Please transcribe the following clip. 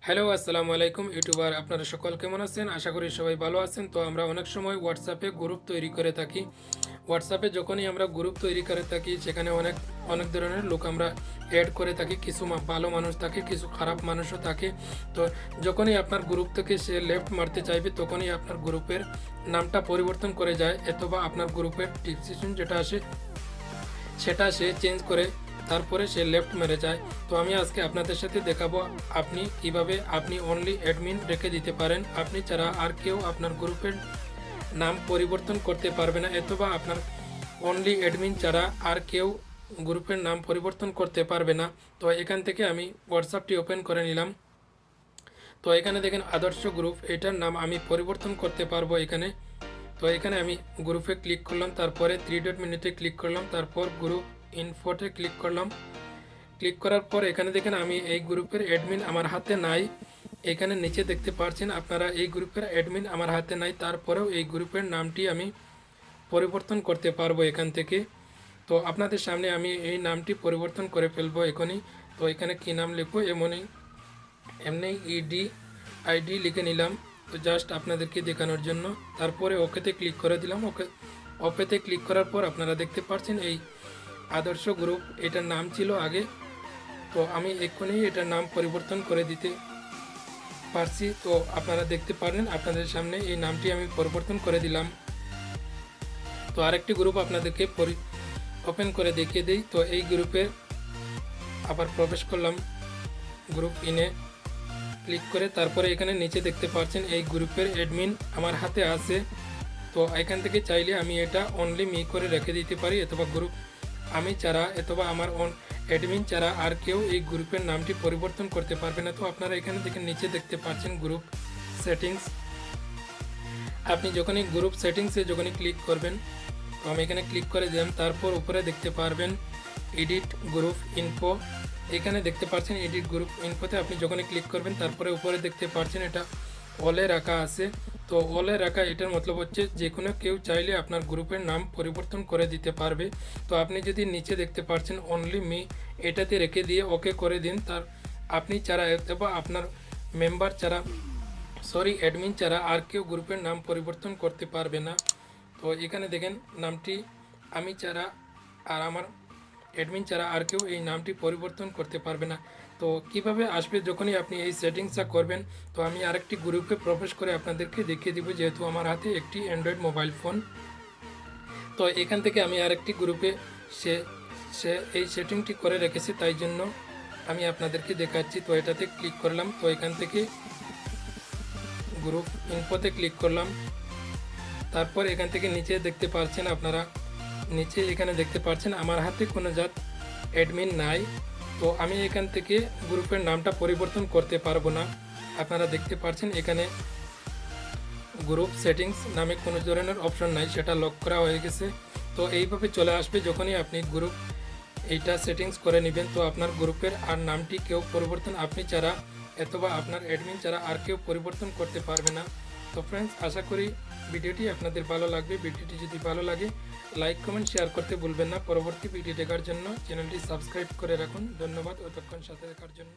Hello, আসসালামু আলাইকুম YouTuber. আপনারা সকল কেমন আছেন? আশা করি সবাই ভালো আছেন। তো আমরা অনেক সময় হোয়াটসঅ্যাপে গ্রুপ তৈরি করে থাকি। হোয়াটসঅ্যাপে যখনই আমরা গ্রুপ তৈরি করে থাকি সেখানে অনেক অনেক ধরনের লোক আমরা অ্যাড করে থাকি। কিছু ভালো মানুষ থাকে, কিছু খারাপ মানুষও থাকে। তো যখনই আপনার গ্রুপ থেকে সে লেফট মারতে চাইবে তখনই আপনার গ্রুপের নামটা পরিবর্তন করে যায়, অথবা আপনার গ্রুপের ডিসিশন যেটা আসে সেটা সে চেঞ্জ করে তারপরে সে লেফট মেরে যায়। তো আমি আজকে আপনাদের সাথে দেখাবো আপনি কিভাবে আপনি অনলি অ্যাডমিন রেখে দিতে পারেন। আপনি ছাড়া আর কেউ আপনার গ্রুপের নাম পরিবর্তন করতে পারবে না, অথবা আপনার অনলি অ্যাডমিন ছাড়া আর কেউ গ্রুপের নাম পরিবর্তন করতে পারবে না। তো এখান থেকে আমি হোয়াটসঅ্যাপটি ওপেন করে নিলাম। তো এখানে দেখেন আদর্শ গ্রুপ, এটার নাম আমি পরিবর্তন করতে পারবো এখানে। তো এখানে আমি গ্রুপে ক্লিক করলাম, তারপরে 3 ডট মেনুতে ক্লিক করলাম, তারপর গ্রুপ ইনফোতে ক্লিক করলাম। ক্লিক করার পর এখানে দেখেন আমি এই গ্রুপের অ্যাডমিন আমার হাতে নাই। এখানে নিচে দেখতে পাচ্ছেন আপনারা এই গ্রুপের অ্যাডমিন আমার হাতে নাই, তারপরেও এই গ্রুপের নামটি আমি পরিবর্তন করতে পারবো এখান থেকে। তো আপনাদের সামনে আমি এই নামটি পরিবর্তন করে ফেলবো এখনই। তো এখানে কী নাম লিখবো, এমনি আইডি লিখে নিলাম, তো জাস্ট আপনাদেরকে দেখানোর জন্য। তারপরে ওকেতে ক্লিক করে দিলাম। ওকেতে ক্লিক করার পর আপনারা দেখতে পাচ্ছেন এই আদর্শ গ্রুপ, এটার নাম ছিল আগে। তো আমি এক্ষুনি এটার নাম পরিবর্তন করে দিতে পারছি। তো আপনারা দেখতে পারেন আপনাদের সামনে এই নামটি আমি পরিবর্তন করে দিলাম। তো আরেকটি গ্রুপ আপনাদেরকে ওপেন করে দেখিয়ে দিই। তো এই গ্রুপে আবার প্রবেশ করলাম, গ্রুপ ইনে ক্লিক করে তারপরে এখানে নিচে দেখতে পাচ্ছেন এই গ্রুপের অ্যাডমিন আমার হাতে আছে। তো এখান থেকে চাইলে আমি এটা অনলি মি করে রেখে দিতে পারি, অথবা গ্রুপ আমি ছাড়া অথবা আমার অ্যাডমিন ছাড়া আর কেউ এই গ্রুপের নামটি পরিবর্তন করতে পারবে না। তো আপনারা এখানে দেখেন নিচে দেখতে পাচ্ছেন গ্রুপ সেটিংস। আপনি যখনই গ্রুপ সেটিংসে যখনই ক্লিক করবেন, তো আমি এখানে ক্লিক করে দিলাম, তারপর উপরে দেখতে পারবেন এডিট গ্রুপ ইনফো। এখানে দেখতে পাচ্ছেন এডিট গ্রুপ ইনফোতে আপনি যখনই ক্লিক করবেন তারপরে উপরে দেখতে পাচ্ছেন এটা অলে রাখা আছে। তো অলে রাখা এটার মতলব হচ্ছে যে কোনো কেউ চাইলে আপনার গ্রুপের নাম পরিবর্তন করে দিতে পারবে। তো আপনি যদি নিচে দেখতে পাচ্ছেন অনলি মি, এটাতে রেখে দিয়ে ওকে করে দিন। তার আপনি ছাড়া অথবা আপনার মেম্বার ছাড়া অ্যাডমিন ছাড়া আর কেউ গ্রুপের নাম পরিবর্তন করতে পারবে না। তো এখানে দেখেন নামটি আমি ছাড়া আর আমার অ্যাডমিন ছাড়া আর কেউ এই নামটি পরিবর্তন করতে পারবে না। তো কিভাবে আসবে যখনই আপনি এই সেটিংসটা করবেন, তো আমি আরেকটি গ্রুপে প্রবেশ করে আপনাদেরকে দেখিয়ে দিব, যেহেতু আমার হাতে একটি অ্যান্ড্রয়েড মোবাইল ফোন। তো এখান থেকে আমি আরেকটি গ্রুপে সে সে এই সেটিংটি করে রেখেছে, তাই জন্য আমি আপনাদেরকে দেখাচ্ছি। তো এটাতে ক্লিক করলাম, তো এখান থেকে গ্রুপ ইনফোতে ক্লিক করলাম, তারপর এখান থেকে নিচে দেখতে পাচ্ছেন আপনারা, নিচে এখানে দেখতে পাচ্ছেন আমার হাতে কোনো অ্যাডমিন নাই। তো আমি এখান থেকে গ্রুপের নামটা পরিবর্তন করতে পারবো না। আপনারা দেখতে পাচ্ছেন এখানে গ্রুপ সেটিংস নামে কোনো ধরনের অপশন নাই, সেটা লক করা হয়ে গেছে। তো এইভাবে চলে আসবে যখনই আপনি গ্রুপ এইটা সেটিংস করে নেবেন। তো আপনার গ্রুপের আর নামটি কেউ পরিবর্তন আপনি ছাড়া অথবা আপনার অ্যাডমিন ছাড়া আর কেউ পরিবর্তন করতে পারবে না। তো ফ্রেন্ডস, আশা করি ভিডিওটি আপনাদের ভালো লাগবে। ভিডিওটি যদি ভালো লাগে লাইক কমেন্ট শেয়ার করতে ভুলবেন না। পরবর্তী ভিডিও দেখার জন্য চ্যানেলটি সাবস্ক্রাইব করে রাখুন। ধন্যবাদ এতক্ষণ সাথে দেখার জন্য।